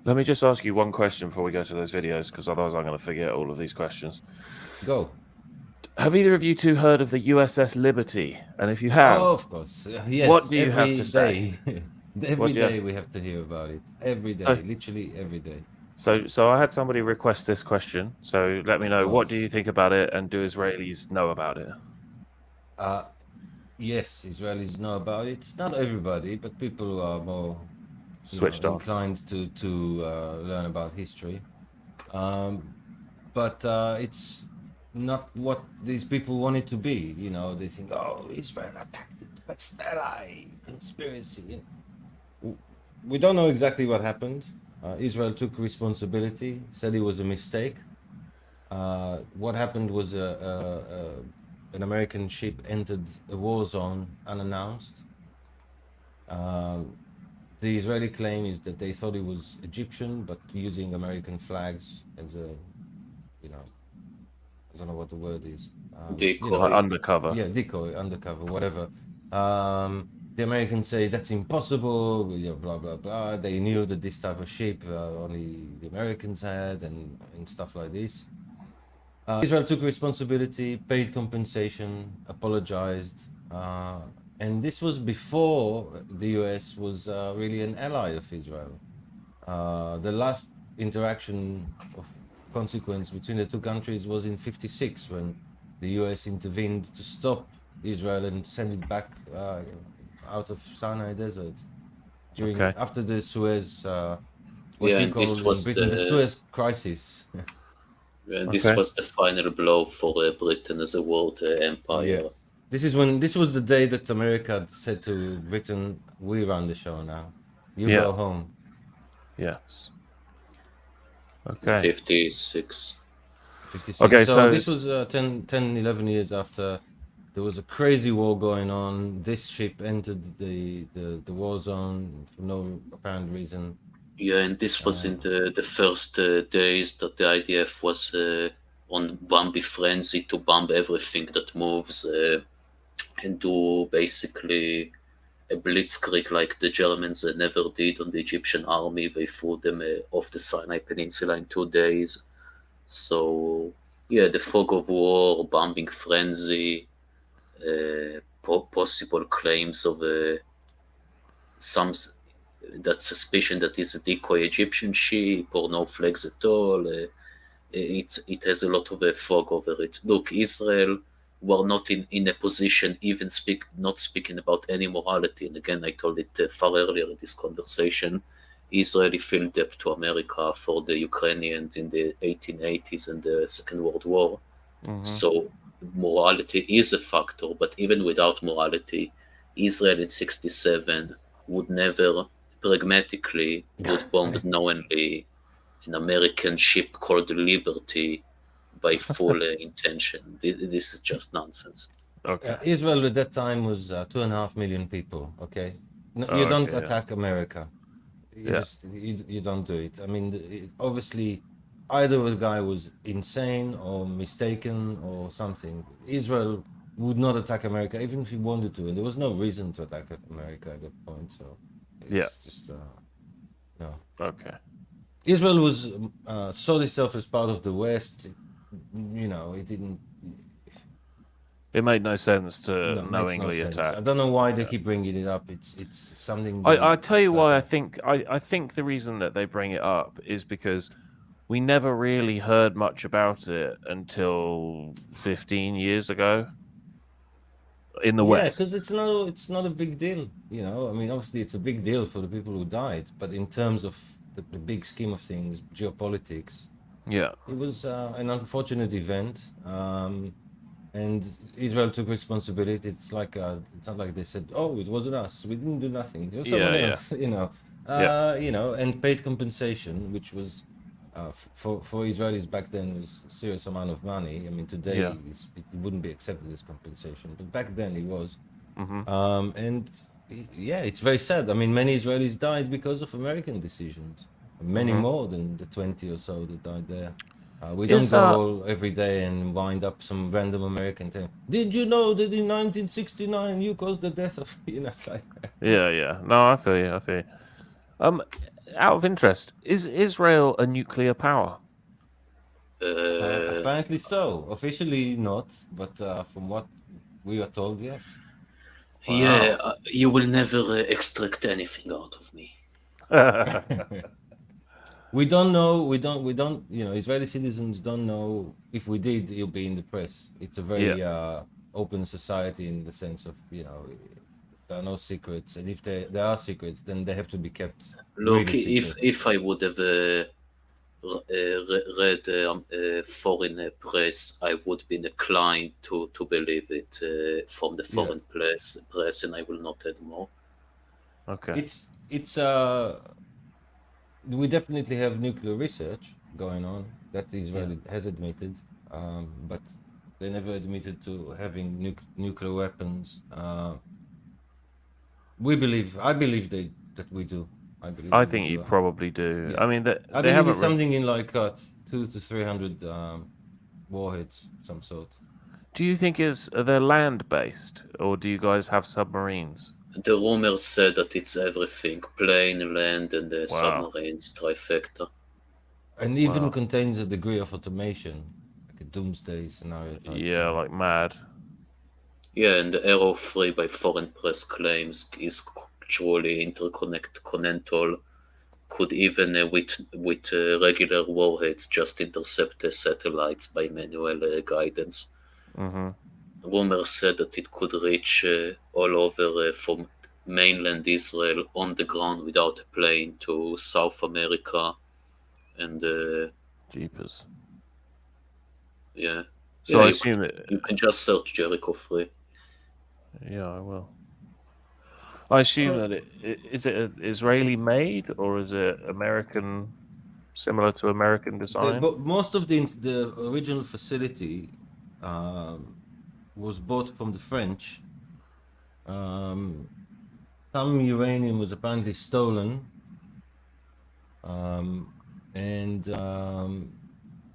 Let me just ask you one question before we go to those videos, because otherwise I'm going to forget all of these questions. Go. Have either of you two heard of the USS Liberty? And if you Oh, have, of course. what Yes, do you have every to say? day. Every What do you? day we have to hear about it. Every So, day, literally every day. so I had somebody request this question. So let me Of know, what do course. you think about it, and do Israelis know about it? Uh, yes, Israelis know about it. Not everybody, but people who are more, Switched on. inclined to learn about history. Um, but it's not what these people want it to be. They think, oh, Israel attacked it, Palestine, conspiracy. We don't know exactly what happened. Israel took responsibility, said it was a mistake. What happened was an American ship entered a war zone unannounced. Uh, the Israeli claim is that they thought it was Egyptian, but using American flags as a, you know, I don't know what the word is. Like Decoy. undercover. Yeah, decoy, undercover, whatever. The Americans say that's impossible, blah blah blah. They knew that this type of ship only the Americans had, and stuff like this. Israel took responsibility, paid compensation, apologized, and this was before the US was really an ally of Israel. The last interaction of consequence between the two countries was in '56 when the US intervened to stop Israel and send it back out of Sinai Desert Okay. after the Suez, what Yeah, you and call in Britain the Suez Crisis. this Okay. was the final blow for Britain as a world Yeah. empire. This was the day that America said to Britain, "We run the show now. You Yeah. go home." Yes. Okay. 56. 56. Okay. So So this was 11 years after there was a crazy war going on. This ship entered the war zone for no apparent reason. Yeah, and this was in Uh, the first days that the IDF was on bombing frenzy to bomb everything that moves and do basically a blitzkrieg like the Germans never did on the Egyptian army. They threw them off the Sinai Peninsula in 2 days. So, yeah, the fog of war, bombing frenzy, possible claims of some that suspicion that is a decoy Egyptian ship or no flags at all. It has a lot of fog over it. Look, Israel were not in a position even not speaking about any morality. And again, I told it far earlier in this conversation. Israeli filled debt to America for the Ukrainians in the 1880s and the Second World War. mhm. So morality is a factor, but even without morality, Israel in 67 would never pragmatically would bomb knowingly an American ship called Liberty by full intention. This is just nonsense. Okay. Israel at that time was 2.5 million people. Okay, no, you Oh, don't okay. Yeah. attack America. Yeah. You don't do it. I mean, obviously, either the guy was insane or mistaken or something. Israel would not attack America even if he wanted to, and there was no reason to attack America at that point. So Yeah. it's just no. Okay. Israel was saw itself as part of the West. It didn't. It made no sense to No, makes no knowingly sense. attack. I don't know why they Yeah. keep bringing it up. It's something I they tell you why I started. think I think the reason that they bring it up is because we never really heard much about it until 15 years ago in the Yeah, West. because it's not a big deal. I mean, obviously it's a big deal for the people who died, but in terms of the big scheme of things, geopolitics, Yeah. it was an unfortunate event. And Israel took responsibility. It's not like they said, "Oh, it wasn't us. We didn't do nothing. It was Yeah. someone Yeah. else." Yeah. And paid compensation, which was for Israelis back then was a serious amount of money. I mean, today Yeah. it wouldn't be accepted as compensation, but back then it was. Hmm. And yeah, it's very sad. I mean, many Israelis died because of American decisions. Many Hmm. more than the 20 or so that died there. We don't Is go all every day and wind up some random American thing. Did you know that in 1969 you caused the death of? It's like, Yeah. Yeah. No, I feel you. I feel you. Um, out of interest, is Israel a nuclear power? Uh, Apparently so. Officially not, but from what we are told, yes. yeah, Wow. you will never extract anything out of me. We don't know. We don't. Israeli citizens don't know. If we did, it'll be in the press. It's a Yeah, very open society in the sense of there are no secrets, and if there are secrets, then they have to be kept Look, really if secret. if I would have read foreign press, I would be inclined to believe it from the Yeah, foreign press, and I will not add more. okay. it's we definitely have nuclear research going on that Yeah. Israel has admitted, but they never admitted to having nuclear weapons. I believe that we do. I believe I that we think you do. probably do. Yeah, I mean, I they believe haven't it's really. something in like 200 to 300 warheads, some sort. Do you think they're land based, or do you guys have submarines? The rumors said that it's everything: plane, land, and Wow. submarines trifecta. And even Wow. contains a degree of automation, like a doomsday scenario type Yeah, thing. like mad. Yeah, and the Arrow 3 by foreign press claims is truly interconnected, could even with regular warheads just intercept the satellites by manual guidance. Mm-hmm. Rumors said that it could reach all over from mainland Israel on the ground without a plane to South America, and Jeepers. yeah, So yeah, I assume it. you can just search Jericho 3. Yeah, I will. I assume that is it Israeli made or is it American, similar to American design? But most of the original facility um, was bought from the French. Um, some uranium was apparently stolen, um, and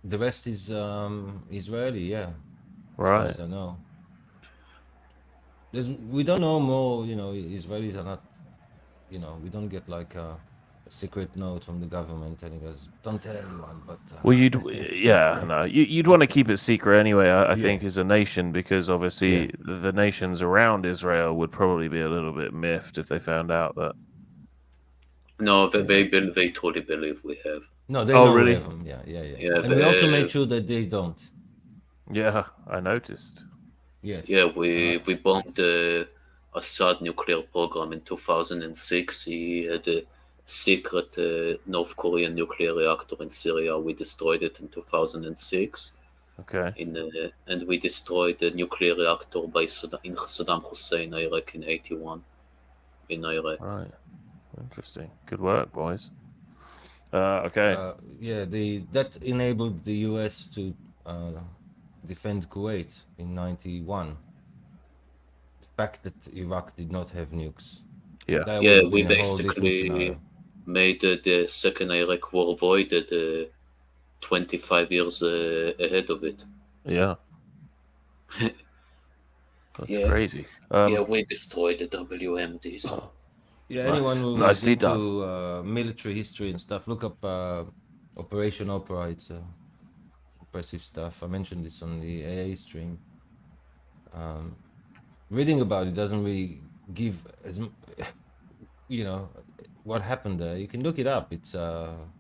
the rest is Israeli. Yeah, as far Right. as I know. We don't know more. Israelis are not. We don't get like a secret note from the government telling us don't tell anyone. But Well, yeah, no, you'd want to keep it secret anyway. I yeah, think as a nation, because yeah. obviously the nations around Israel would probably be a little bit miffed if they found out that. No, they, Yeah. they, bel- they truly believe we have. No, they Oh, know we really? have them. Yeah, yeah, yeah. Yeah, And we also made sure that they don't. Yeah, I noticed. Yes. yeah, we bombed the Assad nuclear program in 2006. He had a secret North Korean nuclear reactor in Syria. We destroyed it in 2006. Okay. And we destroyed the nuclear reactor in Saddam Hussein, Iraq in 81 in Iraq. Right. Interesting. Good work, boys. Okay. Yeah, that enabled the US to uh, defend Kuwait in 91. The fact that Iraq did not have nukes. Yeah. That would Yeah, have we been a whole different basically scenario. made the second Iraq war voided 25 years ahead of it. Yeah. That's Yeah, crazy. yeah, we destroyed the WMDs. Yeah, anyone Nice. who is Nicely done. into military history and stuff, look up Operation Opera. It's impressive stuff. I mentioned this on the AA stream. Um, Reading about it doesn't really give you know what happened there. You can look it up. It's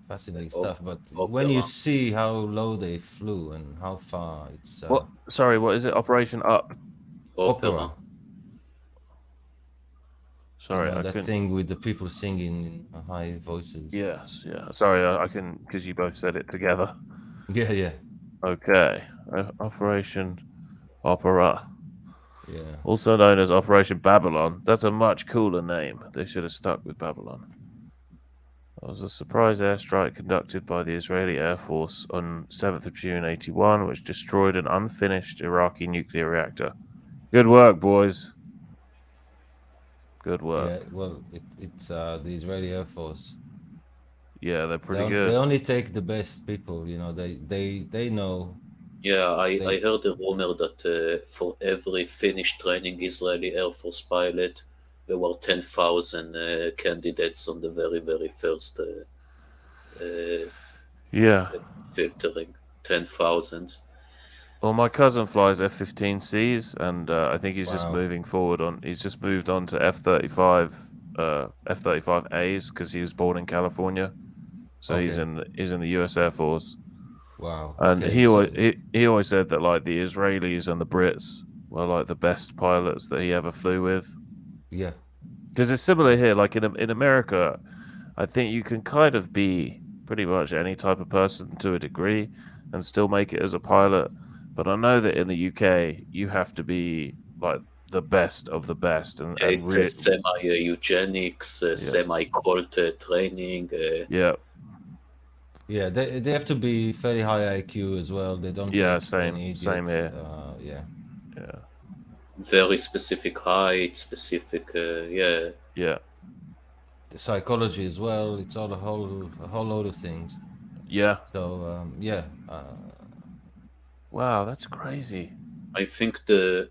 fascinating stuff. But when you Opera. see how low they flew and how far, it's What? Sorry, what is it? Operation Up. Opera. opera. Sorry, I That couldn't. thing with the people singing in high voices. Yes, yeah. Sorry, I can because you both said it together. Yeah, yeah, Okay. Operation Opera, yeah. also known as Operation Babylon. That's a much cooler name. They should have stuck with Babylon. It was a surprise airstrike conducted by the Israeli Air Force on 7th of June 81, which destroyed an unfinished Iraqi nuclear reactor. Good work, boys. Good Yeah, work. well, it's the Israeli Air Force. Yeah, they're They pretty they good. only take the best people. They know Yeah, I they. heard a rumor that for every finished training Israeli Air Force pilot, there were 10,000 candidates on the very, very first Yeah. filtering. 10,000. Well, my cousin flies F-15Cs, and I think he's just Wow. moving forward on. He's just moved on to F-35As because he was born in California, so Okay. he's in the U.S. Air Force. Wow. And Okay. So he always said that like the Israelis and the Brits were like the best pilots that he ever flew with. yeah. Because it's similar here. Like in America, I think you can kind of be pretty much any type of person to a degree and still make it as a pilot. But I know that in the UK, you have to be like the best of the best, and It's a re- semi-eugenics, yeah, semi-cult training. yeah, Yeah. They have to be very high IQ as well. They don't yeah, take any same idiots. here. Yeah. Yeah, Very specific height, specific, yeah. yeah, The psychology as well. It's all a whole load of things. yeah. So yeah. Wow, that's crazy. I think the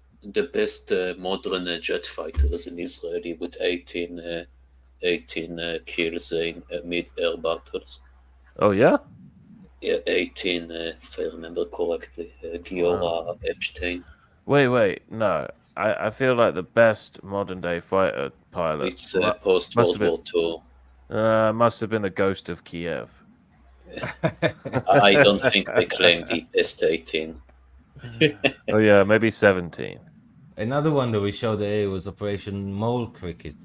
best modern jet fighters in Israeli with 18 kills in mid-air battles. Oh yeah, Yeah, 18, if I remember correctly. wow. Giora Epstein. Wait, no. I feel like the best modern day fighter pilot It's must have post-World been War II. must have been the Ghost of Kiev. I don't think they claim the best 18. Oh yeah, maybe 17. Another one that we showed there was Operation Mole Cricket,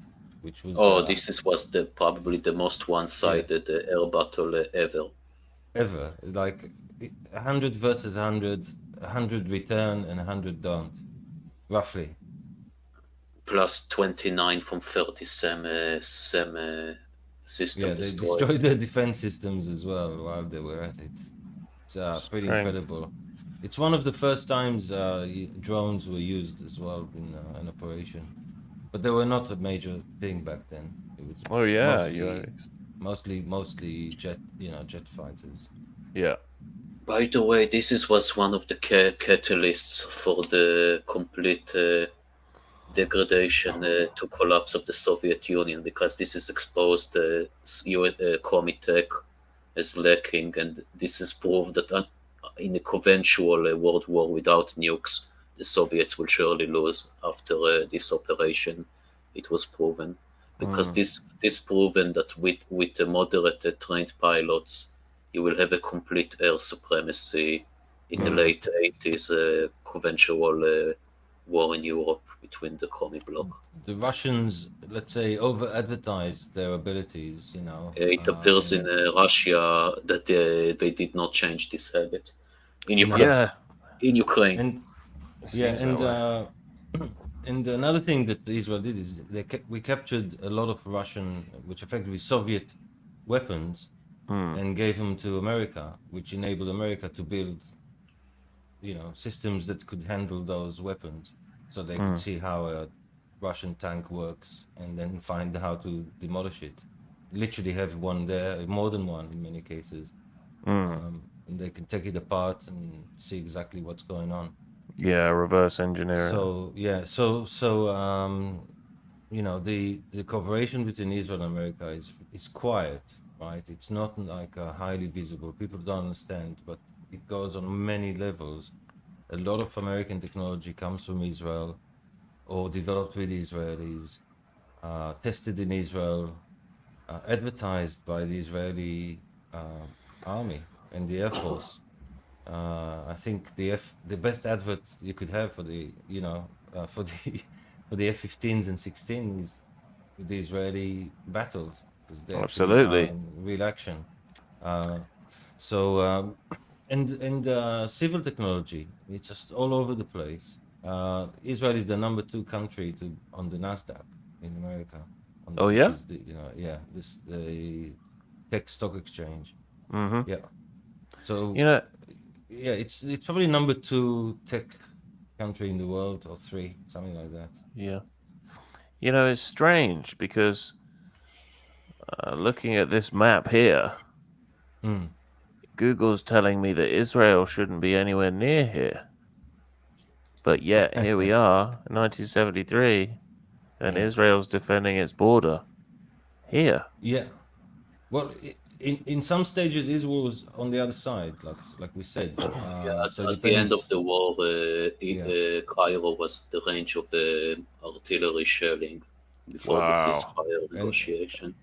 which was Oh, was probably the most yeah, one-sided air battle ever. ever like 100 versus 100, 100 return and 100 don't, roughly. Plus 29 from 30 system Yeah, they destroyed. destroyed their defense systems as well while they were at it. It's pretty Strange. incredible. It's one of the first times drones were used as well in an operation, but they were not a major thing back then. It was Oh yeah, mostly jet fighters. yeah. By the way, was one of the catalysts for the complete degradation to collapse of the Soviet Union, because this is exposed Comitech as lacking, and this is proof that in a conventional world war without nukes, the Soviets will surely lose after this operation. It was proven, because Mm, this proven that with the moderate trained pilots, you will have a complete air supremacy in the Yeah, mm, late 80s conventional war in Europe between the Commie bloc. the Russians, let's say, over advertised their abilities. It appears in And Russia that they did not change this habit. In Ukraine, no, yeah, in Ukraine, and it yeah, seems that way. and another thing that Israel did is we captured a lot of Russian, which effectively Soviet weapons, Mm, and gave them to America, which enabled America to build, systems that could handle those weapons, so they could mm, see how a Russian tank works, and then find how to demolish it. Literally have one there, more than one in many cases, mm. and they can take it apart and see exactly what's going on. Yeah, reverse engineering. So yeah, the cooperation between Israel and America is quiet, right? It's not like highly visible. People don't understand, but it goes on many levels. A lot of American technology comes from Israel or developed with Israelis, tested in Israel, advertised by the Israeli army and the Air Force. I think the best advert you could have for for the for the F-15s and 16 is the Israeli battles, because they actually are Absolutely. in real action. Uh, so and civil technology, it's just all over the place. Israel is the number two country on the Nasdaq in America, Oh which yeah. is the tech stock exchange. Mm-hmm. Yeah. So You know, yeah, it's probably number two tech country in the world, or three, something like that. yeah. It's strange because looking at this map here, Mm. Google's telling me that Israel shouldn't be anywhere near here. But yet, here we are, 1973. and Yeah. Israel's defending its border here. Yeah. Well, in some stages, Israel was on the other side, like we said. Yeah, So it at the end of depends. the war, Yeah. Cairo was the range of artillery shelling before the Wow. ceasefire And negotiation.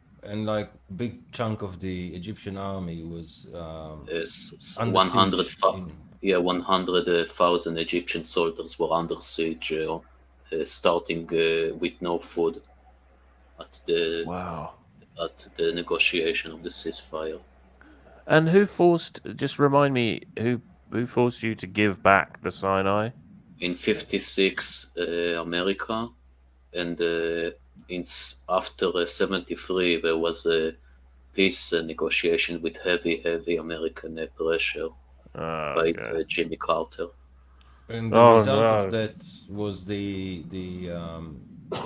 like big chunk of the Egyptian army was under 100, siege in. yeah, 100,000 Egyptian soldiers were under siege, starting with no food at the Wow. negotiation of the ceasefire. And just remind me, who forced you to give back the Sinai? In 56, America, and after 73, there was a peace negotiation with heavy American pressure by Okay. Jimmy Carter. And the Oh result of no. that was the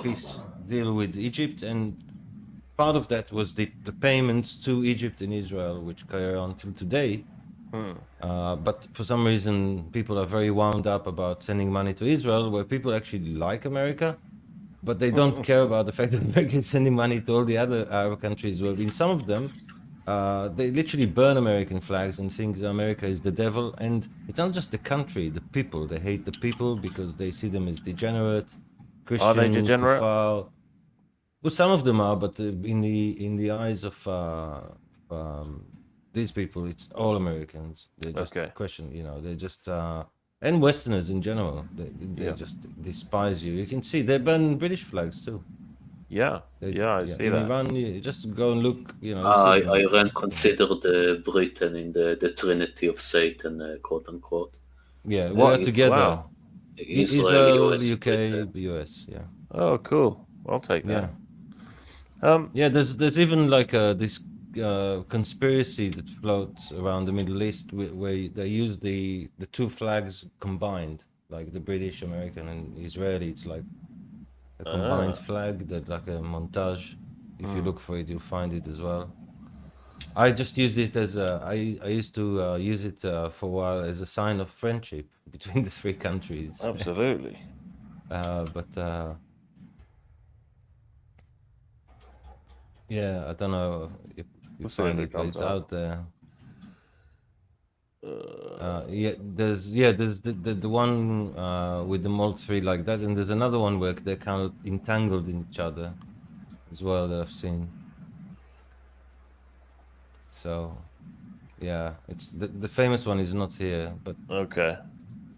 peace deal with Egypt, and part of that was the payments to Egypt and Israel, which carry on till today. Hmm. But for some reason, people are very wound up about sending money to Israel, where people actually like America, but they don't care about the fact that America is sending money to all the other Arab countries. Where in some of them, they literally burn American flags and think that America is the devil. And it's not just the country, the people. They hate the people because they see them as degenerate, Are they Christian, degenerate? kuffar. Well, some of them are, but in the eyes of these people, it's all Americans. They just Okay. question, they just and Westerners in general. They Yeah. just despise you. You can see they burn British flags too. Yeah. Yeah, I Yeah, see in that. Iran, you just go and look. You see them. Iran considered Britain in the Trinity of Satan, quote unquote. Yeah, we are What? together. Wow. Israel, Israel, US, UK, Britain. US. Yeah, Oh, cool. I'll take yeah. that. Yeah, there's even like this conspiracy that floats around the Middle East where they use the two flags combined, like the British, American, and Israeli. It's like a combined flag that like a montage. If you look for it, you'll find it as well. I just used it as I used to use it for a while as a sign of friendship between the three countries. Absolutely. But yeah, I don't know if you We'll see if find it it, but comes it's up. out there. There's the one with the mold three like that, and there's another one where they're kind of entangled in each other as well that I've seen. So yeah, it's the famous one is not here, Okay.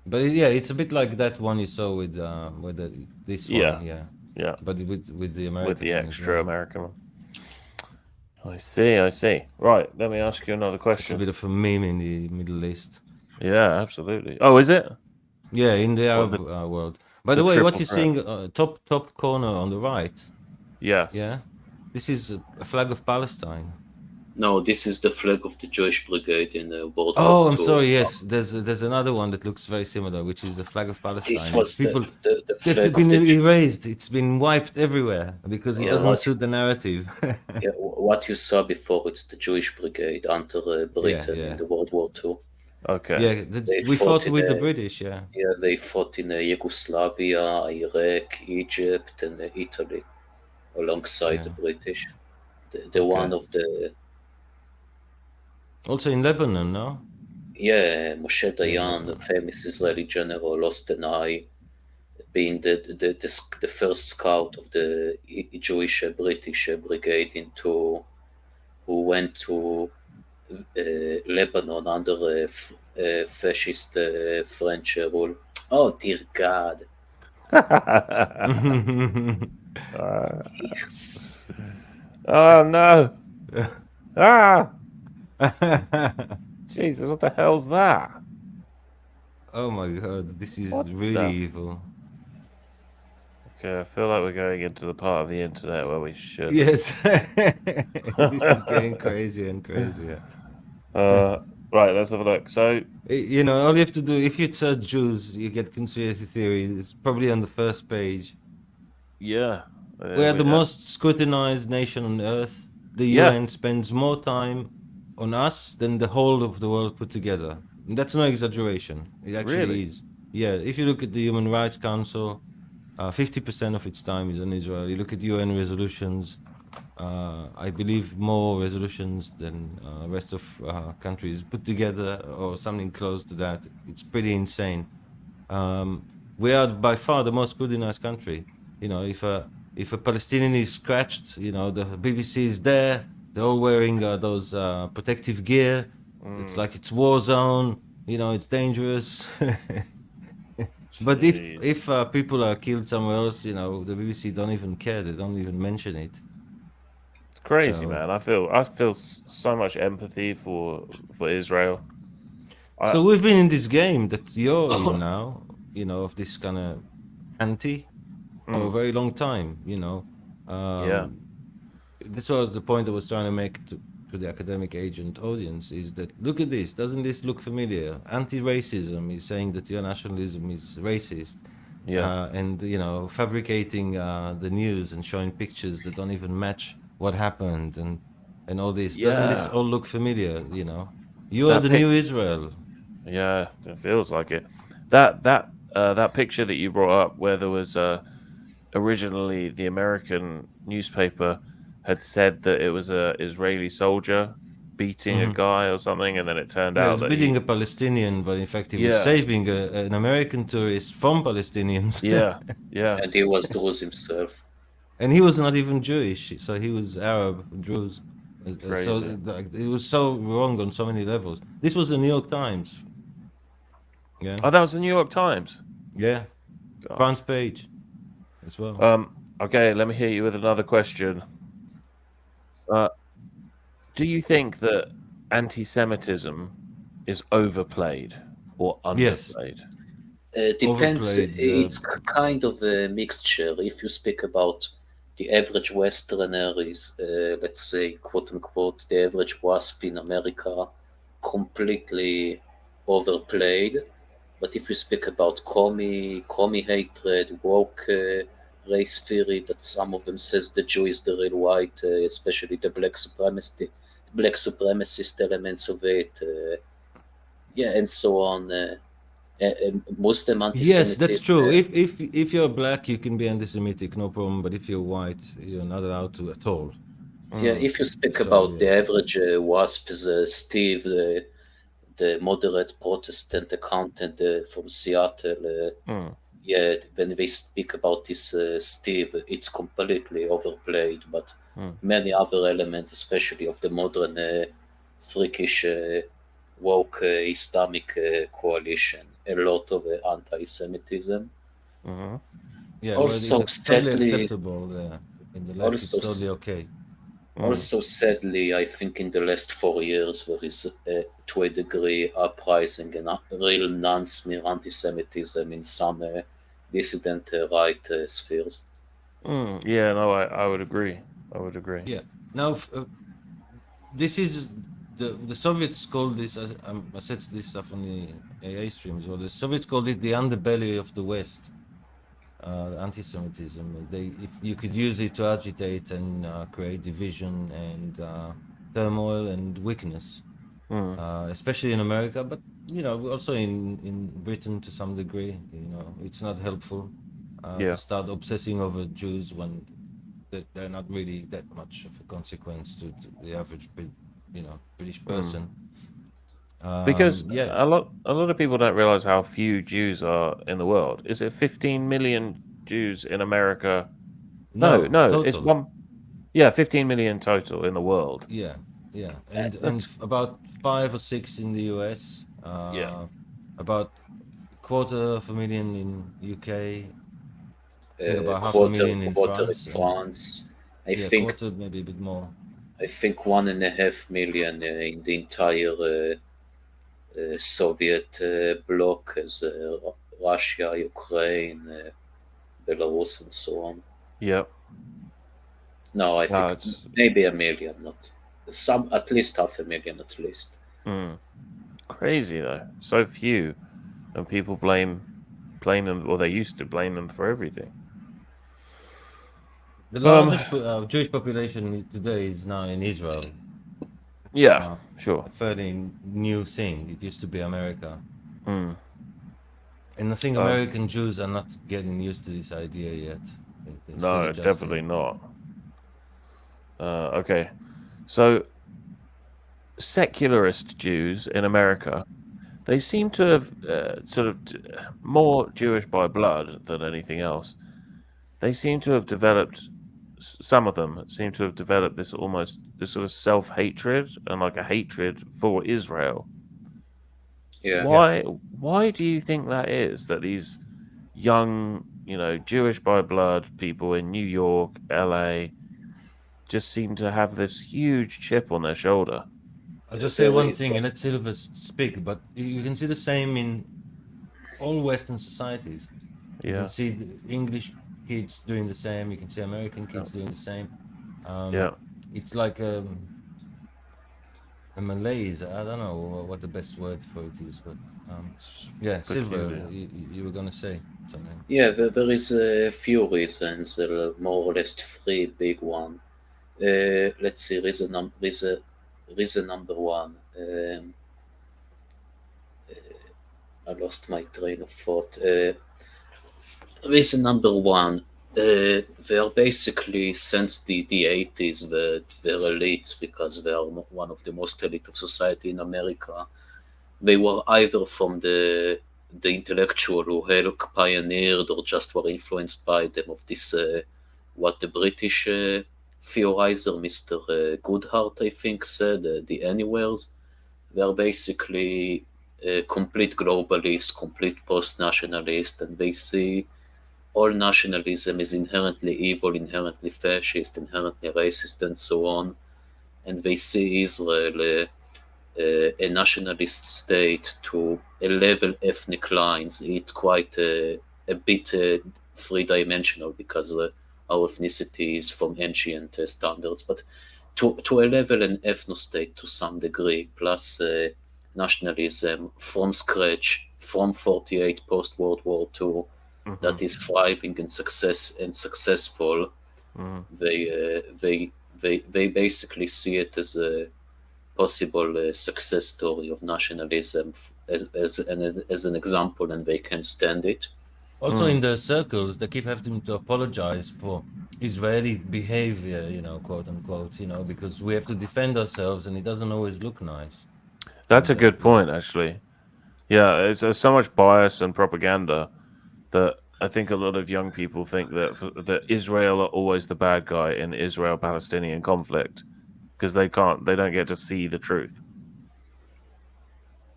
but yeah, it's a bit like that one you saw with this Yeah. one, yeah, Yeah. but with the With American the one as extra well. American one. I see. I see. Right. Let me ask you another It's a question. bit of a meme in the Middle East. Yeah, absolutely. Oh, is it? Yeah, in the What, Arab world. By the the way, what triple you're threat? seeing top corner on the right, Yes. yeah, this is a flag of Palestine. No, this is the flag of the Jewish Brigade in World War Oh, I'm II. sorry. Yes, there's another one that looks very similar, which is the flag of This Palestine. was People the that's flag of been the erased. It's been wiped everywhere because it yeah doesn't what suit the narrative. yeah, what you saw before. It's the Jewish Brigade under Yeah, Britain in yeah, the World War II. Okay. yeah. They We fought fought in with the British. Yeah, they fought in Yugoslavia, Iraq, Egypt, and Italy alongside the yeah. British. The Okay. one of the Also in Lebanon, no? Moshe Yeah, Dayan, the Lebanon. famous Israeli general, lost an eye, being the first scout of the Jewish British brigade who went to Lebanon under fascist French rule. Oh dear God! Yes. Oh no! Ah! Jesus, what the hell's that? Oh my God, this is What really the? evil. Okay, I feel like we're going into the part of the internet where we shouldn't. Yes, this is getting crazier and crazier. uh, right, let's have a look. So, All you have to do, if you search Jews, you get conspiracy theories. It's probably on the first page. yeah, We are we the most scrutinized nation on earth. The yeah, UN spends more time on us than the whole of the world put together. And that's no exaggeration. It actually really. is. Yeah, if you look at the Human Rights Council, 50% of its time is on Israel. You look at UN resolutions. I believe more resolutions than rest of countries put together, or something close to that. It's pretty insane. We are by far the most scrutinized country. You know, if a Palestinian is scratched, you know, the BBC is there. They're all wearing those protective gear. It's like it's war zone. You know, it's dangerous. But Jeez. if people are killed somewhere else, you know, the BBC don't even care. They don't even mention it. It's crazy, So, man. I feel so much empathy for Israel. so we've been in this game that you're in now, you know, of this kind of anti for a very long time, you know. Yeah. This was the point I was trying to make to the academic agent audience, is that, look at this, doesn't this look familiar? Anti-racism is saying that your nationalism is racist. Yeah. And, you know, fabricating the news and showing pictures that don't even match what happened, and all this. Doesn't this Yeah. all look familiar, you know? You are That the pic new Israel. Yeah, it feels like it. That picture that you brought up, where there was originally the American newspaper had said that it was a Israeli soldier beating a Hmm. guy or something, and then it turned Yeah, out it's that beating a Palestinian, but in fact he was yeah, saving an American tourist from Palestinians. yeah, yeah, And he was Druze himself. And he was not even Jewish, so he was Arab, Druze. So crazy. like, it was so wrong on so many levels. This was the New York Times. Yeah, Oh, that was the New York Times. yeah, God. front page as well. Okay, let me hit you with another question. Uh, do you think that anti-Semitism is overplayed or Yes, underplayed? Depends. overplayed. It's kind of a mixture. If you speak about the average Westerner is, let's say, quote unquote, the average WASP in America, completely overplayed. But if you speak about commie hatred, woke race theory, that some of them says the Jew is the real white, especially the black supremacist elements of it, yeah, and so on. Muslim Yes, that's anti-Semitism. true. If you're black, you can be anti-Semitic, no problem. But if you're white, you're not allowed to at all. Yeah, if you speak So about yeah, the average WASP, Steve, the moderate Protestant accountant from Seattle, Mm, yeah, when we speak about this Steve, it's completely overplayed, but mm. many other elements, especially of the modern freakish woke Islamic coalition, a lot of anti-Semitism. Hmm. yeah. Well, it's Also, totally sadly, acceptable. In the left, it's also totally okay. Mm. I think in the last 4 years there is, to a degree, uprising and real non-smear anti-Semitism in some dissident right spheres. Yeah, no, I would agree. I would agree. Yeah. Now, this is the Soviets called this. I said this stuff on the AA streams. Well, the Soviets called it the underbelly of the West. Anti-Semitism. They, if you could use it to agitate and create division and turmoil and weakness, Mm. especially in America, but you know, also in Britain to some degree. You know, it's not helpful to Yeah. start obsessing over Jews when they're not really that much of a consequence to the average, you know, British Mm. person. Because Yeah, a lot of people don't realize how few Jews are in the world. Is it 15 million Jews in America? No, no, no, it's total. one. Yeah, 15 million total in the world. Yeah, yeah, and That's about 5 or 6 in the US, yeah, about quarter of a million in UK. I think about half a Quarter million in quarter in France, and France. I yeah, think quarter maybe a bit more. I think 1.5 million in the entire Soviet bloc, as Russia, Ukraine, Belarus, and so on. yeah. No, I No, think it's maybe a million, not some, at least half a million, at least. mm, crazy though. So few, and people blame them, or they used to blame them for everything. The Um, largest Jewish population today is now in Israel. yeah, Uh, sure. a fairly new thing. It used to be America. Mm. And I think Oh. American Jews are not getting used to this idea yet. They're still No, adjusting. definitely not. Okay, so secularist Jews in America, they seem to have sort of more Jewish by blood than anything else. They seem to have developed. Some of them seem to have developed this sort of self-hatred and like a hatred for Israel. Yeah. Why do you think that is? That these young, Jewish by blood people in New York, LA, just seem to have this huge chip on their shoulder. I'll just say There one is, thing and let Silver speak, but you can see the same in all Western societies. You Yeah, can see the English kids doing the same. You can see American yeah, kids doing the same. yeah. It's like a malaise. I don't know what the best word for it is, but It's yeah, Silver, peculiar. you were gonna say something. yeah, there is a few reasons, more or less three big one. Let's see, reason number one. I lost my train of thought. Reason number one, they are basically, since the 80s, they're elites because they are one of the most elite of society in America. They were either from the intellectual who helped pioneered or just were influenced by them of this, what the British theorizer, Mr. Goodhart, I think, said, the Anywheres. They are basically complete globalist, complete post-nationalist, and they see all nationalism is inherently evil, inherently fascist, inherently racist, and so on. And they see Israel a nationalist state to a level ethnic lines. It's quite a bit three-dimensional because our ethnicity is from ancient standards, but to a level an ethno state to some degree, plus nationalism from scratch, from 48 post World War II, Hmm. that is thriving and successful. Hmm. They basically see it as a possible success story of nationalism as an example, and they can stand it. Also, in the circles, they keep having to apologize for Israeli behavior, quote unquote, because we have to defend ourselves, and it doesn't always look nice. That's And a good point, actually. Yeah, there's so much bias and propaganda that I think a lot of young people think that Israel are always the bad guy in the Israel-Palestinian conflict because they don't get to see the truth.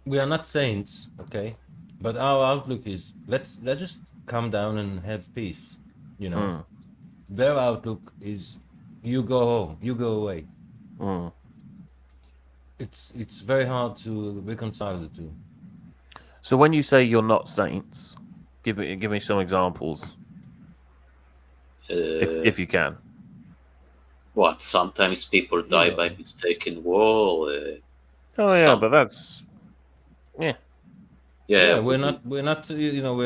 we are not saints, okay? But our outlook is let's just calm down and have peace, you know. Mm, Their outlook is you go home, you go away. mm. It's very hard to reconcile the two. So when you say you're not saints, give me some examples Uh, if you can. what sometimes people You die by know, mistake in war. Oh yeah, Some but that's yeah. yeah, yeah, we're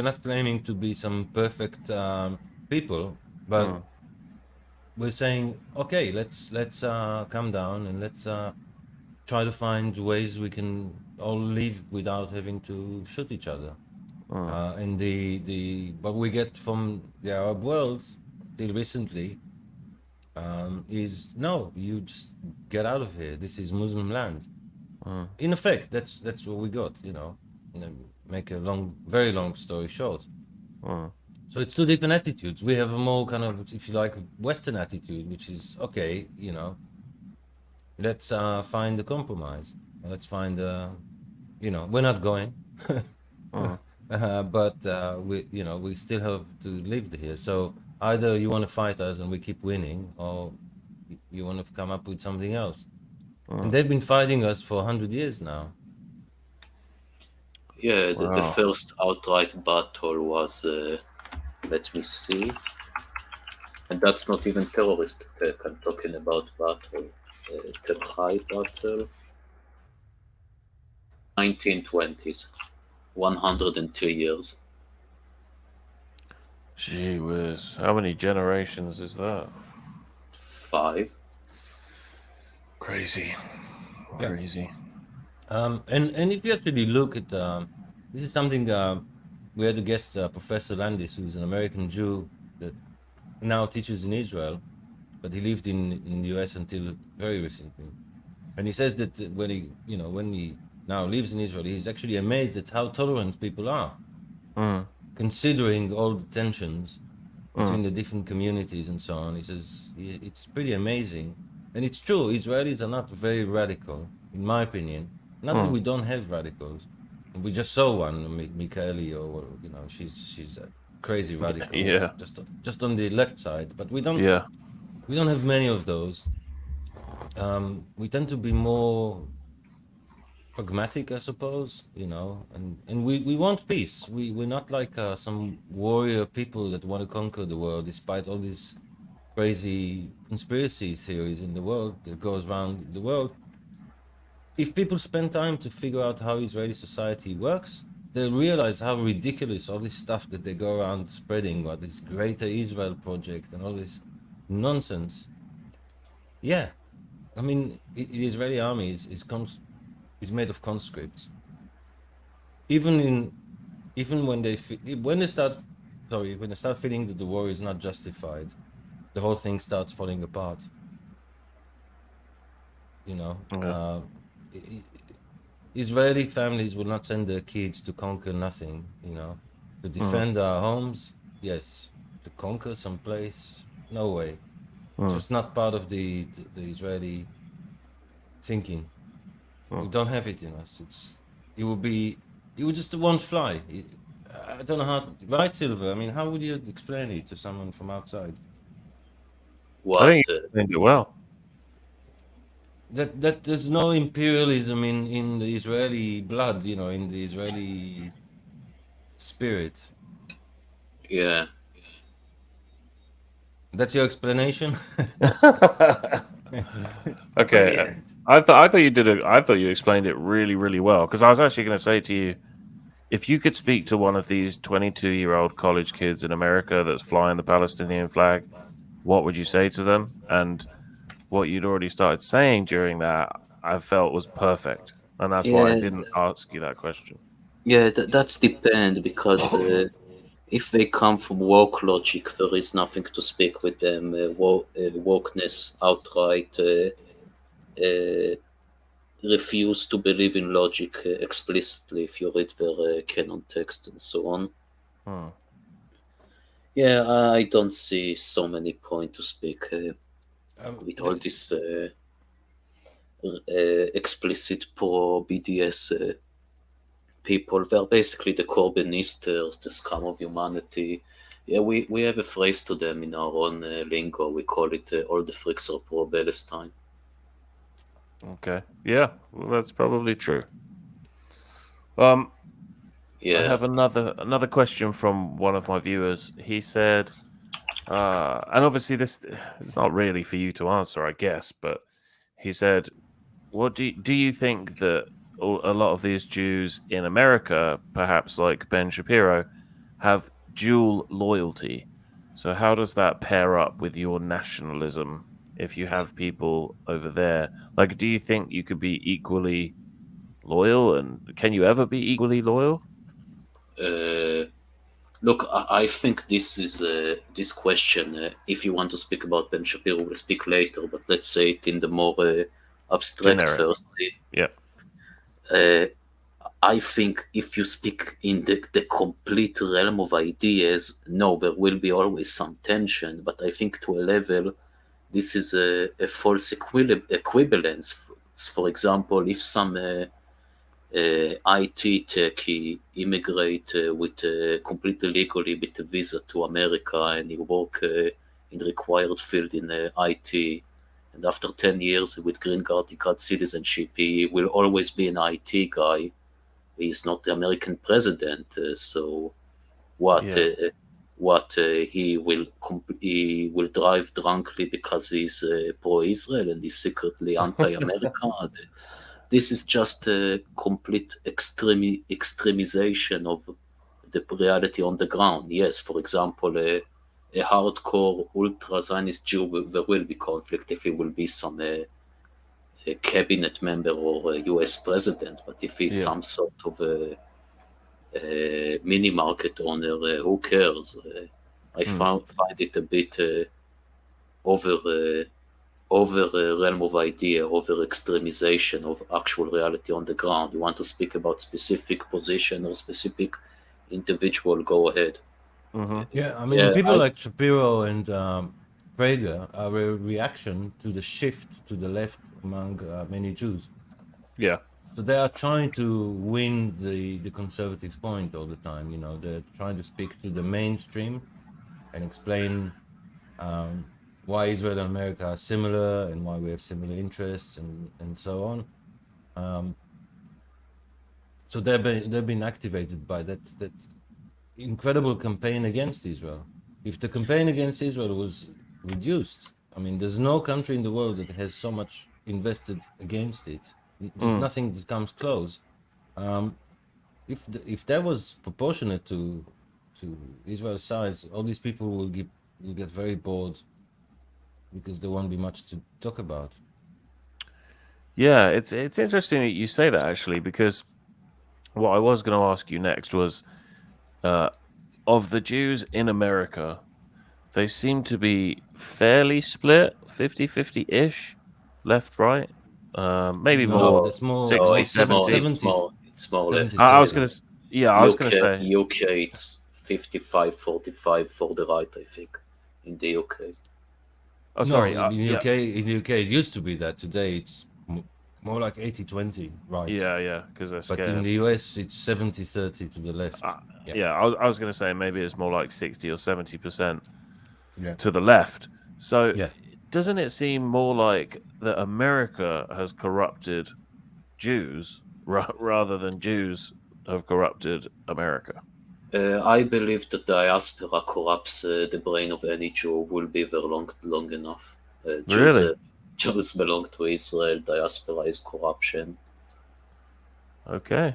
not claiming to be some perfect people, but Mm, we're saying okay, let's calm down and let's try to find ways we can all live without having to shoot each other. mm, And the what we get from the Arab world till recently is no, you just get out of here. This is Muslim land. mm, In effect, that's what we got. Make a very long story short. mm, So it's two different attitudes. We have a more kind of, if you like, Western attitude, which is okay. Let's find a compromise. Let's find we're not going, mm. but we still have to live here. So either you want to fight us and we keep winning, or you want to come up with something else. And they've been fighting us for 100 years now. yeah. The Wow. first outright battle was let me see, and that's not even terrorist attack. I'm talking about battle, Tel battle, 1920s, 102 years. Gee whiz. How many generations is that? 5. Crazy. Yeah. Crazy. And if you actually look at this is something. we had a guest, Professor Landis, who's an American Jew that now teaches in Israel, but he lived in the US until very recently. And he says that when he now lives in Israel, he's actually amazed at how tolerant people are, considering all the tensions between the different communities and so on. He says it's pretty amazing. And it's true, Israelis are not very radical, in my opinion. Not that we don't have radicals. We just saw one, Michaeli, or she's a crazy radical, Yeah. just on the left side. But we don't Yeah. have many of those. We tend to be more pragmatic, I suppose, and we want peace. We're not like some warrior people that want to conquer the world, despite all these crazy conspiracy theories in the world that goes around the world. If people spend time to figure out how Israeli society works, they'll realize how ridiculous all this stuff that they go around spreading about this Greater Israel project and all this nonsense. Yeah, I mean, the Israeli army is made of conscripts. Even when they start feeling that the war is not justified, the whole thing starts falling apart. Israeli families will not send their kids to conquer nothing. To defend our homes, yes. To conquer some place, no way. Just not part of the Israeli thinking. We don't have it in us. It would just won't fly. I don't know how, right, Silver? I mean, how would you explain it to someone from outside? I What? think you explained it well. That there's no imperialism in the Israeli blood, in the Israeli spirit. Yeah. That's your explanation? Okay. Brilliant. I thought you explained it really, really well, because I was actually going to say to you, if you could speak to one of these 22-year-old college kids in America that's flying the Palestinian flag, what would you say to them? And what you'd already started saying during that, I felt was perfect, and that's why I Yeah. didn't ask you that question. Yeah. That's depend because if they come from woke logic, there is nothing to speak with them. Wokeness outright refuse to believe in logic explicitly if you read their canon text and so on. Yeah, I don't see so many point to speak with all this explicit pro BDS people. They're basically the Corbynistas, the scum of humanity. Yeah, we have a phrase to them in our own lingo. We call it all the freaks are pro Palestine. Okay. Yeah, well, that's probably true. I Yeah. have another question from one of my viewers. He said, and obviously this it's not really for you to answer, I guess, but he said, "What do you think that a lot of these Jews in America, perhaps like Ben Shapiro, have dual loyalty? So how does that pair up with your nationalism if you have people over there? Like, do you think you could be equally loyal, and can you ever be equally loyal?" Look, I think this is this question. If you want to speak about Ben Shapiro, we'll speak later. But let's say it in the more abstract Generic. firstly. Yeah. I think if you speak in the complete realm of ideas, no, there will be always some tension. But I think to a level, this is a false equivalence. For example, if some IT techie immigrate with completely legally with a visa to America and he work in the required field in IT, and after 10 years with green card, he got citizenship, he will always be an IT guy. He's not the American president, so what? Yeah. He will drive drunkly because he's pro-Israel and he's secretly anti-America. This is just a complete extremization of the reality on the ground. Yes, for example, a hardcore ultra Zionist Jew, there will be conflict if he will be some a cabinet member or a US president, but if he's Yeah. some sort of a mini market owner, who cares? I find it a bit over realm of idea, over extremization of actual reality on the ground. You want to speak about specific position or specific individual, go ahead. Yeah, I mean, people like Shapiro and Prager are a reaction to the shift to the left among many Jews. Yeah. So they are trying to win the conservative point all the time. You know, they're trying to speak to the mainstream and explain why Israel and America are similar and why we have similar interests and so on. So they've been activated by that incredible campaign against Israel. If the campaign against Israel was reduced, I mean, there's no country in the world that has so much invested against it. There's nothing that comes close. If that was proportionate to Israel's size, all these people will get very bored because there won't be much to talk about. Yeah, it's interesting that you say that actually, because what I was going to ask you next was of the Jews in America, they seem to be fairly split, 50-50-ish, left, right. Maybe No, more that's more 60, It's more 70. left. 70 I was 30. going to, yeah, I was going to say, UK, it's 55-45 for the right, I think, in the UK. oh, No, sorry. in the Yeah, UK it used to be that. Today it's more like 80-20, right? yeah, because they're But in scared. the US it's 70-30 to the left. Yeah, I was going to say maybe it's more like 60 or 70% Yeah. to the left. So Yeah. doesn't it seem more like that America has corrupted Jews rather than Jews have corrupted America? I believe the diaspora corrupts the brain of any Jew who will be there long enough. Really? Jews belong to Israel. Diaspora is corruption. Okay.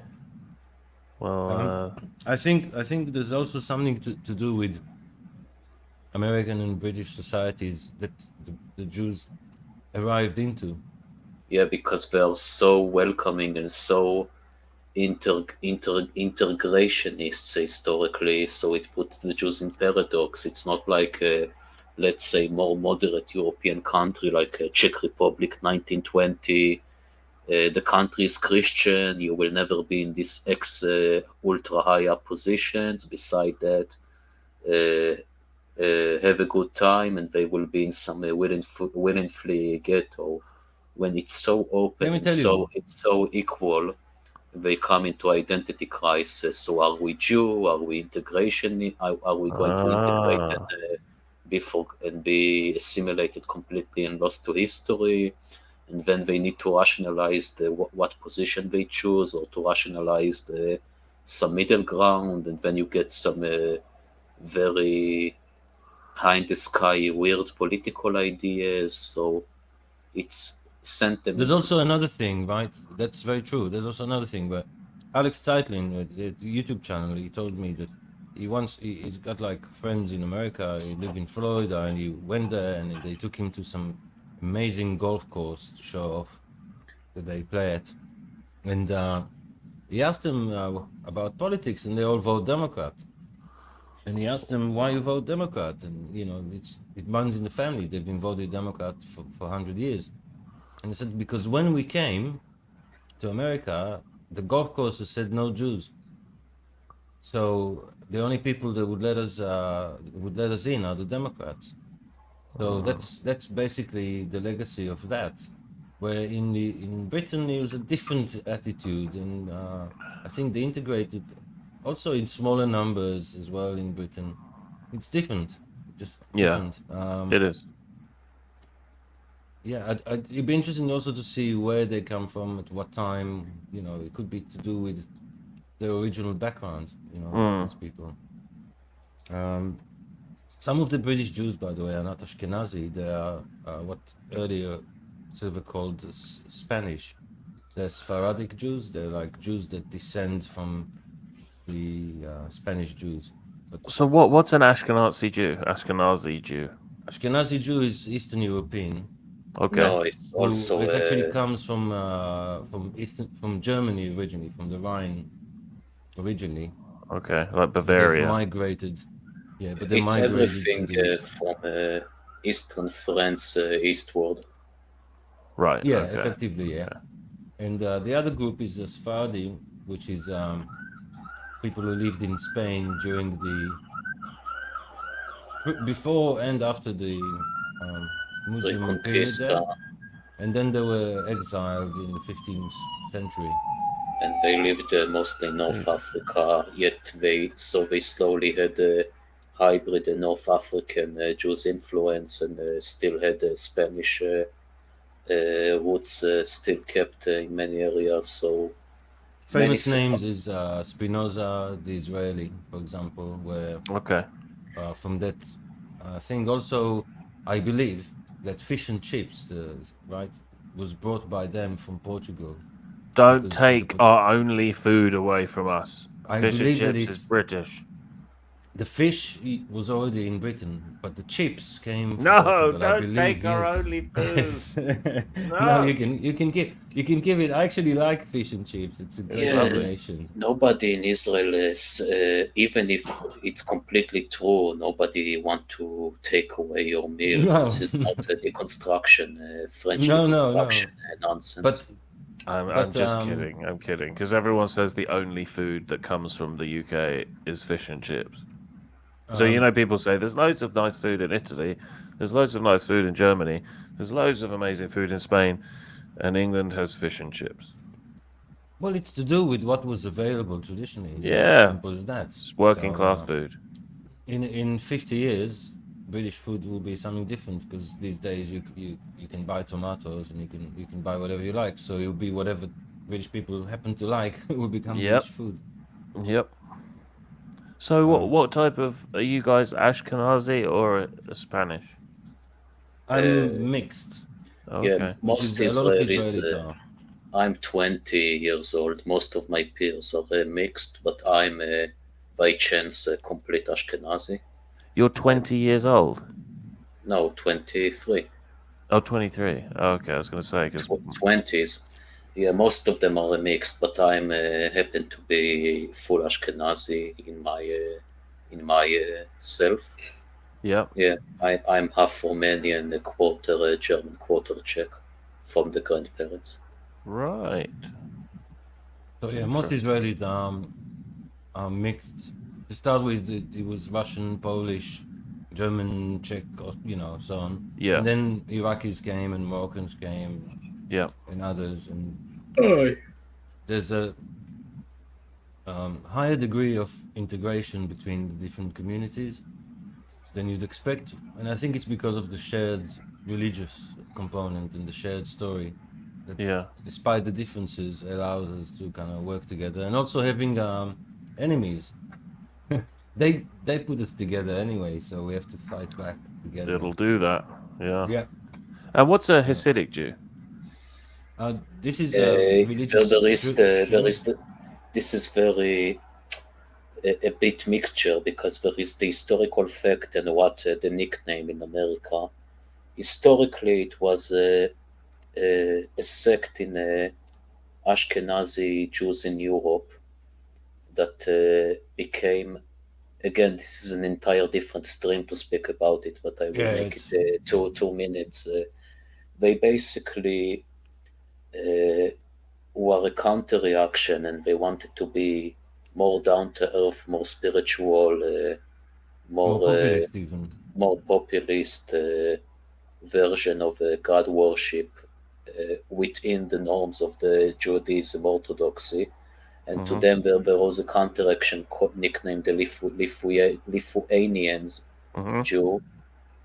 Well, I think there's also something to do with American and British societies that the Jews arrived into. Yeah, because they're so welcoming and so integrationists historically, so it puts the Jews in paradox. It's not like let's say more moderate European country like Czech Republic 1920. The country is Christian. You will never be in this ultra high up positions. Beside that, have a good time, and they will be in some willingly ghetto. When it's so open Let me and tell you. it's so equal, they come into identity crisis. So are we Jew? Are we integration? Are we going to integrate and be assimilated completely and lost to history? And then they need to rationalize what position they choose, or to rationalize some middle ground, and then you get some very high in the sky weird political ideas. So it's sent them There's into also another thing, right? That's very true. There's also another thing where Alex Zeitlin, the YouTube channel, he told me that he's got like friends in America. He lived in Florida, and he went there, and they took him to some amazing golf course to show off that they play at. And he asked them about politics, and they all vote Democrat. And he asked them, why you vote Democrat? And you know, it runs in the family. They've been voting Democrat for 100 years. And he said, because when we came to America, the golf courses said no Jews. So the only people that would let us in are the Democrats. So that's basically the legacy of that. Where in Britain it was a different attitude, and I think they integrated also in smaller numbers as well in Britain. It's different, just yeah, different. it is. Yeah, it'd be interesting also to see where they come from, at what time. You know, it could be to do with their original background. You know, these people. Some of the British Jews, by the way, are not Ashkenazi. They are what earlier Silver called Spanish. They're Sephardic Jews. They're like Jews that descend from the Spanish Jews. But So what's an Ashkenazi Jew? Ashkenazi Jew. Ashkenazi Jew is Eastern European. Okay. no, it's Who also it actually comes from Germany originally, from the Rhine originally. Okay, like They've Bavaria. migrated. Yeah, but they It's migrated to everything this. from eastern France eastward. Right. Yeah, Okay. effectively, yeah. Okay. And the other group is the Sephardi, which is people who lived in Spain during the before and after the Muslim period Reconquista, there, and then they were exiled in the 15th century. and they lived mostly in North Africa. Yet they slowly had a hybrid North African Jews influence, and still had Spanish roots still kept in many areas. So many Famous names is Spinoza, the Israeli, for example, where Okay. from that thing also, I believe that fish and chips, right, was brought by them from Portugal Don't because take our only food away from us. I Fish and believe that chips is it's British. the fish was already in Britain, but the chips came from No, Portugal. I don't believe, take our yes. only food. No, No. you can give it. I actually like fish and chips. It's a It's great yeah, lovely. combination. nobody in Israel is, even if it's completely true, nobody want to take away your meal. No, This is not a deconstruction, French no. deconstruction nonsense. But I'm but just kidding. I'm kidding. Because everyone says the only food that comes from the UK is fish and chips. So, people say there's loads of nice food in Italy, there's loads of nice food in Germany, there's loads of amazing food in Spain, and England has fish and chips. well, it's to do with what was available traditionally. It's Yeah, simple as that. it's working So class food. in 50 years, British food will be something different because these days you can buy tomatoes and you can buy whatever you like. So it'll be whatever British people happen to like will become British Yep, food. yep. So, what Um, what type of are you guys, Ashkenazi or Spanish? Uh, I'm mixed, yeah, Okay. which most is a lot of Israelis. Israelis are. I'm 20 years old. Most of my peers are mixed, but I'm by chance a complete Ashkenazi. You're I'm 20 years old. now 23. Oh, 23. Oh, okay, I was going to say because 20s. Yeah, most of them are mixed, but I'm happen to be full Ashkenazi in my self. yep. Yeah, I'm half Romanian, a quarter German, quarter Czech from the grandparents. Right. So yeah, most Interesting. Israelis are mixed. To start with, it was Russian, Polish, German, Czech, so on. Yeah. And then Iraqis came and Moroccans came Yeah. and others, and Oh. there's a higher degree of integration between the different communities than you'd expect, and I think it's because of the shared religious component and the shared story that, Yeah. despite the differences, allows us to kind of work together, and also having enemies. They put us together anyway, so we have to fight back together. It'll do that. Yeah. Yeah. And what's a Yeah. Hasidic Jew? This is a religious This is very a bit mixture because there is the historical fact and what the nickname in America. Historically, it was a sect in Ashkenazi Jews in Europe that became, again, this is an entire different stream to speak about it, but I will Yeah, make it's it 2 minutes. They basically were a counter reaction, and they wanted to be more down to earth, more spiritual, more more populist even. more populist version of God worship within the norms of the Judaism orthodoxy. And to Mm-hmm. them, there was a counteraction nicknamed the Lithuanians Mm-hmm. Jew,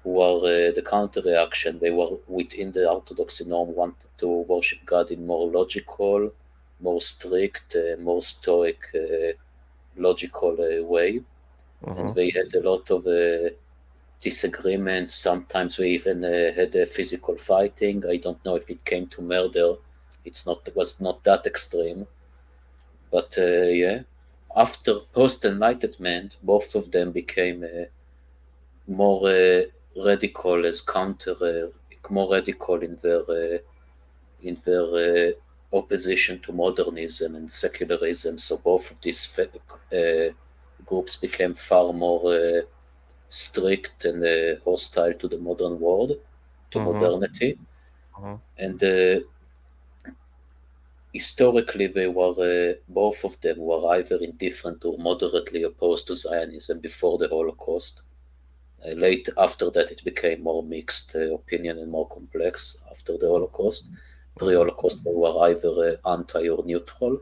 who are the counter-reaction. They were within the Orthodox norm, wanted to worship God in more logical, more strict, more stoic, logical way. And Mm-hmm. they had a lot of disagreements. Sometimes we even had physical fighting. I don't know if it came to murder. It was not that extreme, but yeah. After post-enlightenment, both of them became more radical as counter, more radical in their opposition to modernism and secularism. So both of these groups became far more strict and hostile to the modern world, to modernity, and historically they were both of them were either indifferent or moderately opposed to Zionism before the Holocaust. Late after that, it became more mixed opinion and more complex after the Holocaust. Pre-Holocaust, they were either anti or neutral.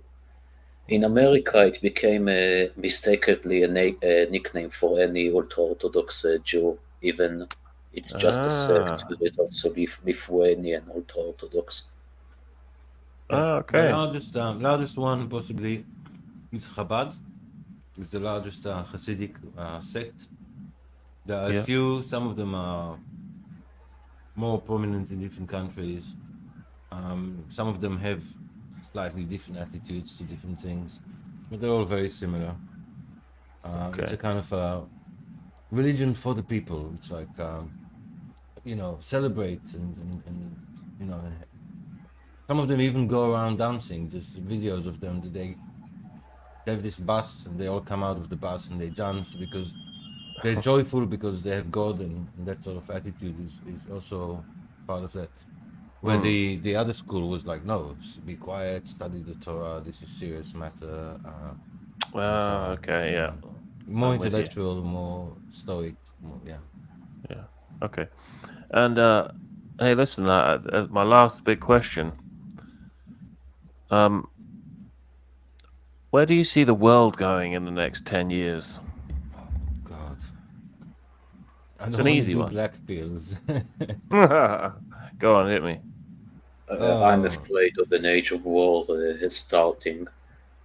In America, it became mistakenly a nickname for any ultra-Orthodox Jew, even it's just a sect. There is also Lithuanian ultra-Orthodox. The Okay. largest one possibly is Chabad. It's the largest Hasidic sect. There are a Yeah. few. Some of them are more prominent in different countries. Some of them have slightly different attitudes to different things, but they're all very similar. Okay. It's a kind of a religion for the people. It's like celebrate and some of them even go around dancing. There's videos of them that they have this bus and they all come out of the bus and they dance because they're joyful because they have God, and that sort of attitude is also part of that. Where the other school was like, no, be quiet, study the Torah. This is serious matter. Okay. Yeah. More I'm with you. intellectual, more stoic. Yeah. Okay. And hey, listen. My last big question. Where do you see the world going in the next 10 years? Oh God. I It's don't an want to easy do one. black pills. Go on, hit me. I'm Oh, afraid of an age of war starting.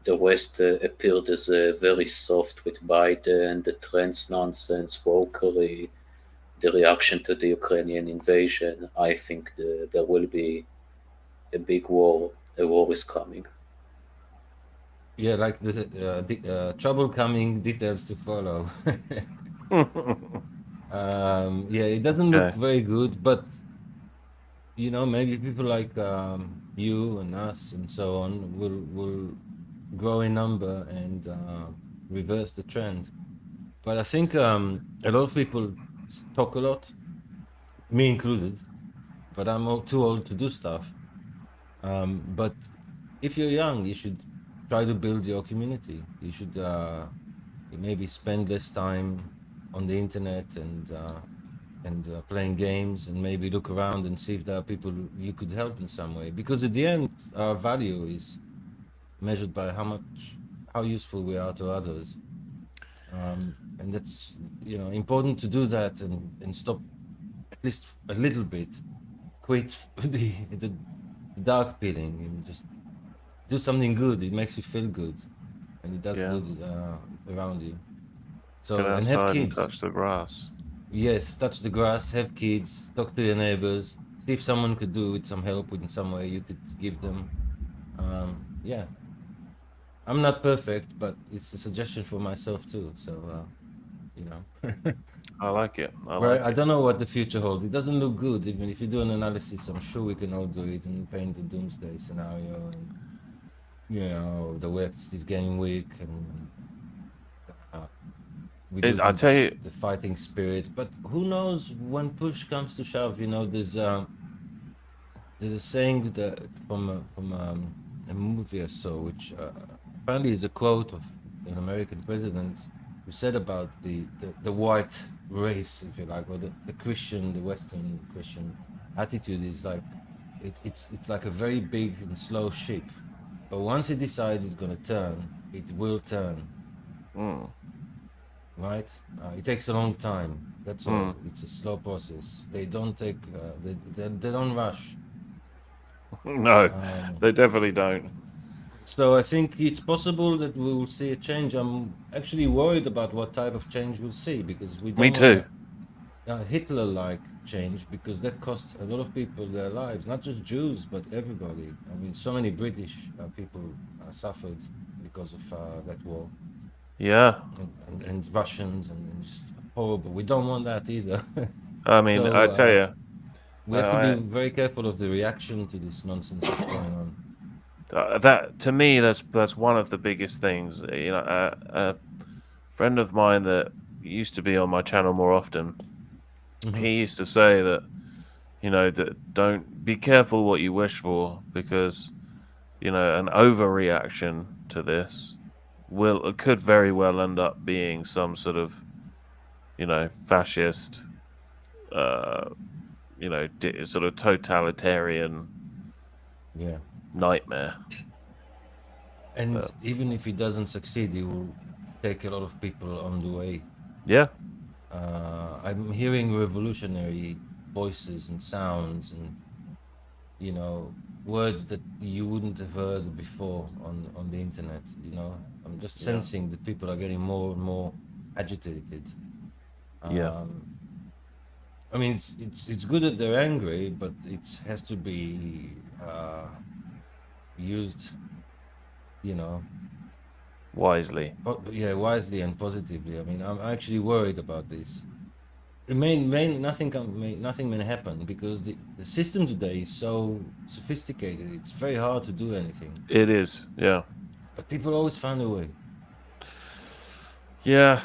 The West appeared as very soft with Biden, the trans nonsense, wokery, the reaction to the Ukrainian invasion. I think there will be a big war. A war is coming. yeah, like the trouble coming, details to follow. Yeah, it doesn't look Okay. very good, but maybe people like you and us and so on will grow in number and reverse the trend. But I think a lot of people talk a lot, me included. But I'm too old to do stuff. But if you're young, you should try to build your community. You should maybe spend less time on the internet and playing games, and maybe look around and see if there are people you could help in some way. Because at the end, our value is measured by how useful we are to others, and that's important to do that and stop at least a little bit, quit the dark feeling and just do something good. It makes you feel good, and it does Yeah. good around you. Get So, and have outside and kids. touch the grass. Yes, touch the grass, have kids, talk to your neighbors, see if someone could do with some help in some way you could give them. Yeah, I'm not perfect, but it's a suggestion for myself too. So, you know, I like it. I but like I it. don't know what the future holds. It doesn't look good. Even if you do an analysis, I'm sure we can all do it and paint the doomsday scenario. And the West is getting weak, and uh, we're I losing tell you, the fighting spirit. But who knows when push comes to shove? There's a saying that from a movie I saw, which apparently is a quote of an American president who said about the white race, if you like, or the Christian, the Western Christian attitude is like it's like a very big and slow ship, but once it decides it's going to turn, it will turn. Right? It takes a long time. That's all. It's a slow process. They don't take. They don't rush. no, Um, they definitely don't. So I think it's possible that we will see a change. I'm actually worried about what type of change we'll see, because we Me don't want too. a Hitler-like change, because that cost a lot of people their lives, not just Jews, but everybody. I mean, so many British people suffered because of that war, Yeah. and Russians, and just horrible. We don't want that either. I mean, I So tell you, we have to be I, very careful of the reaction to this nonsense that's going on. that to me, that's one of the biggest things. friend of mine that used to be on my channel more often, Mhm. he used to say that, that don't be careful what you wish for, because, an overreaction to this could very well end up being some sort of, fascist, sort of totalitarian Yeah. nightmare. And even if he doesn't succeed, he will take a lot of people on the way. Yeah, I'm hearing revolutionary voices and sounds and, you know, words that you wouldn't have heard before on the internet. I'm just yeah, sensing that people are getting more and more agitated. yeah. Um, I mean, it's good that they're angry, but it has to be used, you know, Wisely. yeah, wisely and positively. I mean, I'm actually worried about this. It nothing may happen because the system today is so sophisticated. It's very hard to do anything, It is. Yeah. but people always find a way. Yeah.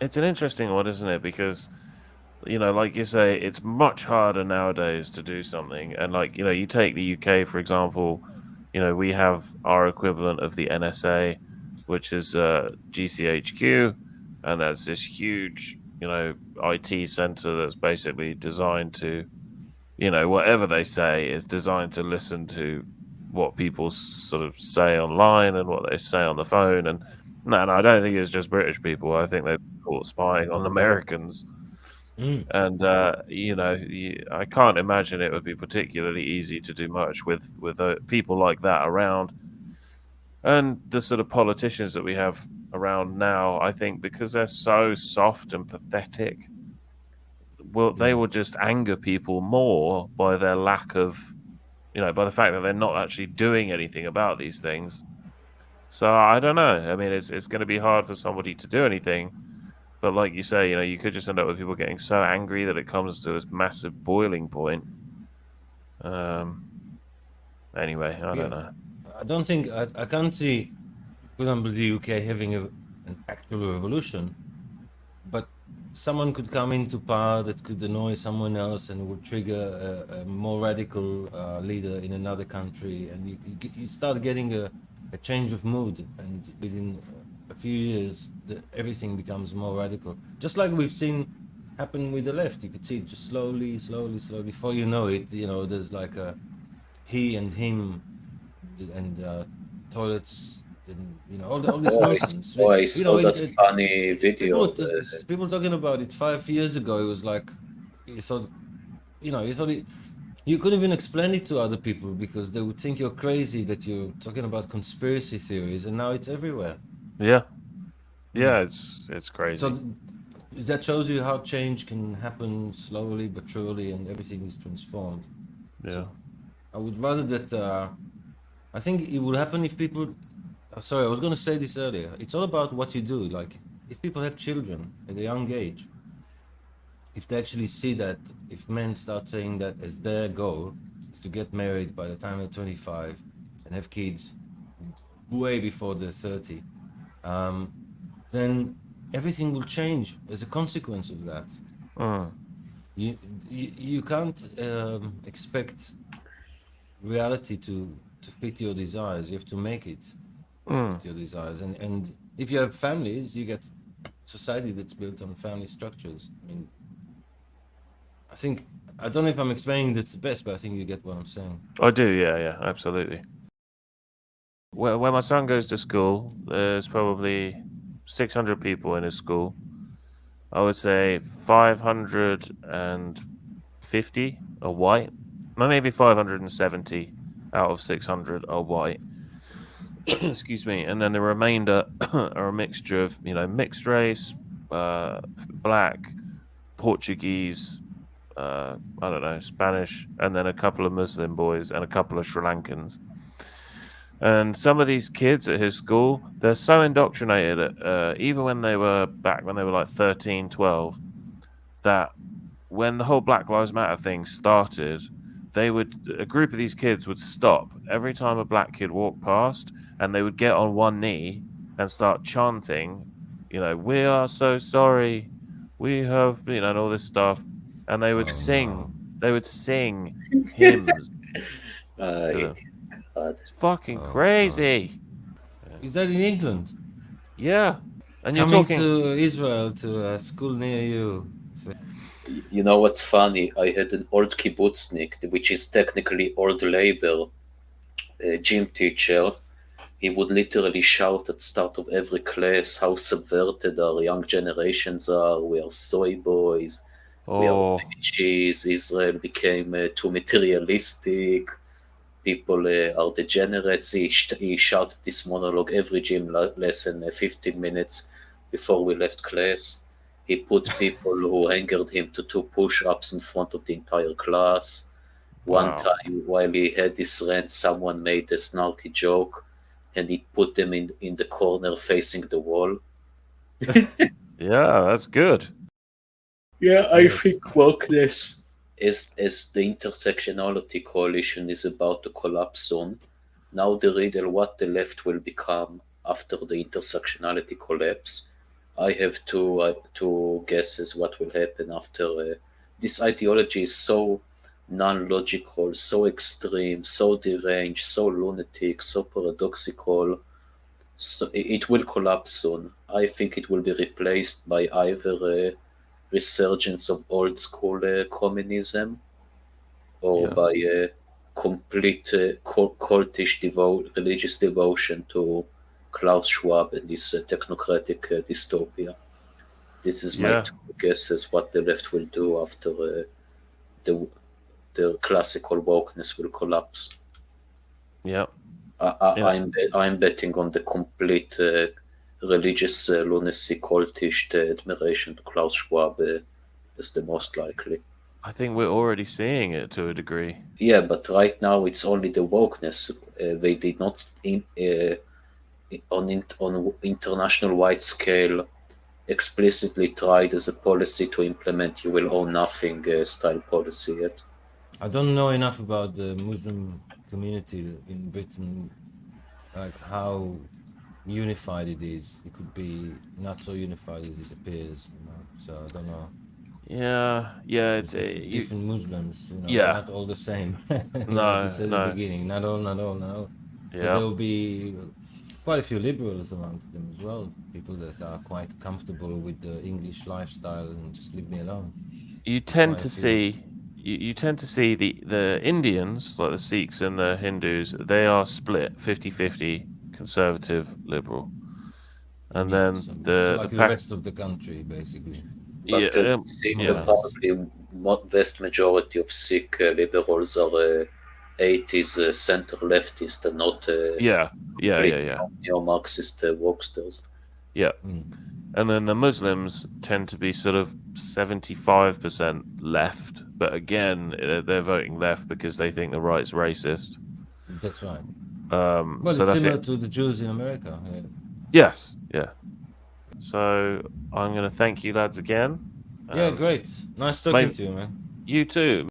It's an interesting one, isn't it? Because, like you say, it's much harder nowadays to do something. And, like, you take the UK, for example, we have our equivalent of the NSA, which is GCHQ. And that's this huge, IT center that's basically designed to, whatever they say is designed to listen to what people sort of say online and what they say on the phone. And no, I don't think it's just British people. I think they're caught spying on Americans. Mm. And I can't imagine it would be particularly easy to do much with people like that around. And the sort of politicians that we have around now, I think, because they're so soft and pathetic, they Mm. will just anger people more by their lack of, by the fact that they're not actually doing anything about these things. So I don't know. I mean, it's going to be hard for somebody to do anything. But like you say, you could just end up with people getting so angry that it comes to this massive boiling point. Um. Anyway, I Yeah, don't know. I don't think I can't see, for example, the UK having an actual revolution, but someone could come into power that could annoy someone else and would trigger a more radical leader in another country, and you start getting a change of mood, and within a few years, everything becomes more radical. Just like we've seen happen with the left, you could see it just slowly, slowly, slowly. Before you know it, there's like a he and him, and toilets, and all this nonsense. I saw that funny video. People talking about it 5 years ago. It was like you thought, you couldn't even explain it to other people because they would think you're crazy that you're talking about conspiracy theories, and now it's everywhere. Yeah, yeah, it's crazy. So that shows you how change can happen slowly but surely, and everything is transformed. Yeah, So I would rather that. I think it would happen if people. Sorry, I was going to say this earlier. It's all about what you do. Like, if people have children at a young age, if they actually see that, if men start saying that as their goal is to get married by the time they're 25 and have kids way before they're 30, then everything will change as a consequence of that. mm, You can't expect reality to fit your desires. You have to make it fit your desires. And if you have families, you get society that's built on family structures. I mean, I don't know if I'm explaining this the best, but I think you get what I'm saying. I do. Yeah, yeah, absolutely. Where my son goes to school, there's probably 600 people in his school. I would say 550 are white, maybe 570 out of 600 are white. Excuse me. And then the remainder are a mixture of, mixed race, black, Portuguese, I don't know, Spanish, and then a couple of Muslim boys and a couple of Sri Lankans. And some of these kids at his school, they're so indoctrinated, even when they were like 13, 12, that when the whole Black Lives Matter thing started, a group of these kids would stop every time a black kid walked past, and they would get on one knee and start chanting we are so sorry, we have, and all this stuff, and they would Oh, sing, no. they would sing hymns to them. God. It's fucking Oh, crazy. Is that in England? Yeah, and you're Coming talking. to Israel to a school near you. You know what's funny? I had an old kibbutznik, which is technically old labor, gym teacher. He would literally shout at start of every class how subverted our young generations are. We are soy boys. We are Oh, bitches. Israel became too materialistic. People are degenerates. He shouted this monologue every gym lesson, 15 minutes before we left class. He put people who angered him to 2 push-ups in front of the entire class. One wow. time, while he had this rant, someone made a snarky joke, and he put them in the corner facing the wall. Yeah, that's good. Yeah, I Yes. think wokeness, as the intersectionality coalition is about to collapse soon, now the riddle what the left will become after the intersectionality collapse. I have two guesses what will happen after. This ideology is so non-logical, so extreme, so deranged, so lunatic, so paradoxical. So it will collapse soon. I think it will be replaced by either a resurgence of old school communism or Yeah, by a complete cultish religious devotion to Klaus Schwab and this technocratic dystopia. This is my yeah, two guesses what the left will do after the the classical wokeness will collapse. yeah, I, yeah. I'm betting on the complete religious lunacy, cultish admiration to Klaus Schwab is the most likely. I think we're already seeing it to a degree. Yeah, but right now it's only the wokeness. They did not on international wide scale explicitly tried as a policy to implement "you will own nothing" style policy yet. I don't know enough about the Muslim community in Britain, like how unified it is. It could be not so unified as it appears, So I don't know. Yeah, yeah. There's It's you. different Muslims, they're Yeah. not all the same. Like you No, said at the no. beginning, not all, not all, not all. But Yeah. there will be quite a few liberals amongst them as well. People that are quite comfortable with the English lifestyle and just leave me alone. You tend Quite a to few. see. You tend to see the Indians, like the Sikhs and the Hindus, they are split 50-50 conservative liberal. And Yeah, then so the like the pack. rest of the country, basically. But Yeah, More or yeah, less. probably vast majority of Sikh liberals are 80s center leftist and not yeah, yeah, complete yeah, yeah, neo-Marxist wokesters. yeah. Mm. And then the Muslims tend to be sort of 75% left, but again, they're voting left because they think the right's racist. That's right. Well, So it's that's similar it. to the Jews in America. Yeah. Yes, yeah. So I'm going to thank you, lads, again, Yeah, and great. Nice talking maybe to you, man. you too.